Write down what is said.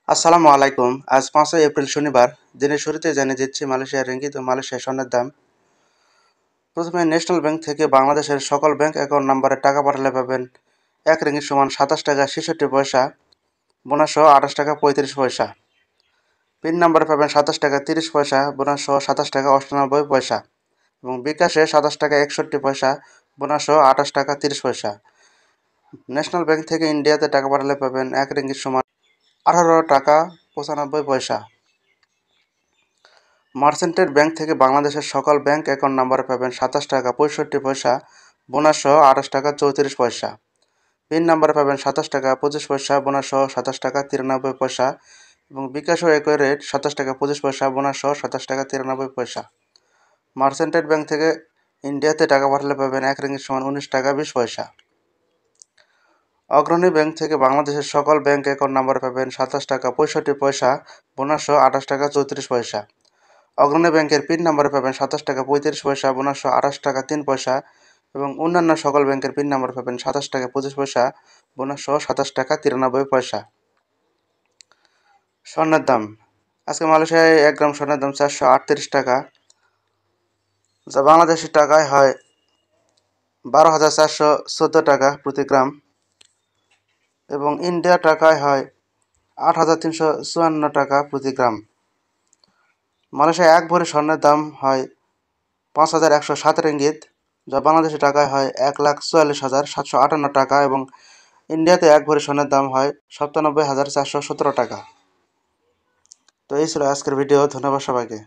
আসসালামু আলাইকুম। আজ ৫ই এপ্রিল শনিবার। দিনের শুরুতে জানিয়ে দিচ্ছি মালয়েশিয়ার রিঙ্গিত ও মালয়েশিয়ার স্বর্ণের দাম। প্রথমে ন্যাশনাল ব্যাংক থেকে বাংলাদেশের সকল ব্যাংক অ্যাকাউন্ট নম্বরে টাকা পাঠালে পাবেন ১ রিঙ্গিত সমান ২৭ টাকা ৬৬ পয়সা, বোনাসসহ ২৮ টাকা ৩৫ পয়সা। পিন নম্বরে পাবেন ২৭ টাকা ৩০ পয়সা, বোনাসসহ ২৭ টাকা ৯৮ পয়সা এবং বিকাশে ২৭ টাকা ৬১ পয়সা, বোনাসসহ ২৮ টাকা ৩০ পয়সা। ন্যাশনাল ব্যাংক থেকে ইন্ডিয়াতে টাকা পাঠালে পাবেন ১ রিঙ্গিত সমান ১৮ টাকা ৯৫ পয়সা। মার্চেন্টের ব্যাংক থেকে বাংলাদেশের সকল ব্যাংক অ্যাকাউন্ট নম্বরে পাবেন ২৭ টাকা ৬৫ পয়সা, বোনাসসহ ২৮ টাকা ৩৪ পয়সা। পিন নম্বরে পাবেন ২৭ টাকা ২৫ পয়সা, বোনাসসহ ২৭ টাকা ৯৩ পয়সা এবং বিকাশও একই রেট ২৭ টাকা ২৫ পয়সা, বোনাসসহ ২৭ টাকা ৯৩ পয়সা। মার্চেন্টেড ব্যাংক থেকে ইন্ডিয়াতে টাকা পাঠালে পাবেন ১ রিঙ্গিত সমান ১৯ টাকা ২০ পয়সা। অগ্রণী ব্যাংক থেকে বাংলাদেশের সকল ব্যাংক অ্যাকাউন্ট নম্বরে পাবেন ২৭ টাকা ৬৫ পয়সা, বোনাসসহ ২৮ টাকা ৩৪ পয়সা। অগ্রণী ব্যাংকের পিন নম্বরে পাবেন ২৭ টাকা ৩৫ পয়সা, বোনাসসহ ২৮ টাকা ৩ পয়সা এবং অন্যান্য সকল ব্যাংকের পিন নম্বরে পাবেন ২৭ টাকা ২৫ পয়সা, বোনাসসহ ২৭ টাকা ৯৩ পয়সা। স্বর্ণের দাম। আজকে মালয়েশিয়ায় ১ গ্রাম স্বর্ণের দাম ৪৩৮ টাকা, যা বাংলাদেশি টাকায় হয় ১২,৪১৪ টাকা প্রতি গ্রাম এবং ইন্ডিয়া টাকায় হয় ৮,৩৫৪ টাকা প্রতি গ্রাম। মালয়েশিয়ায় ১ ভরি স্বর্ণের দাম হয় ৫,১০৭ রিঙ্গিত, যা বাংলাদেশি টাকায় হয় ১,৪৪,৭৫৮ টাকা এবং ইন্ডিয়াতে ১ ভরি স্বর্ণের দাম হয় ৯৭,৪১৭ টাকা। তো এই ছিল আজকের ভিডিও। ধন্যবাদ সবাইকে।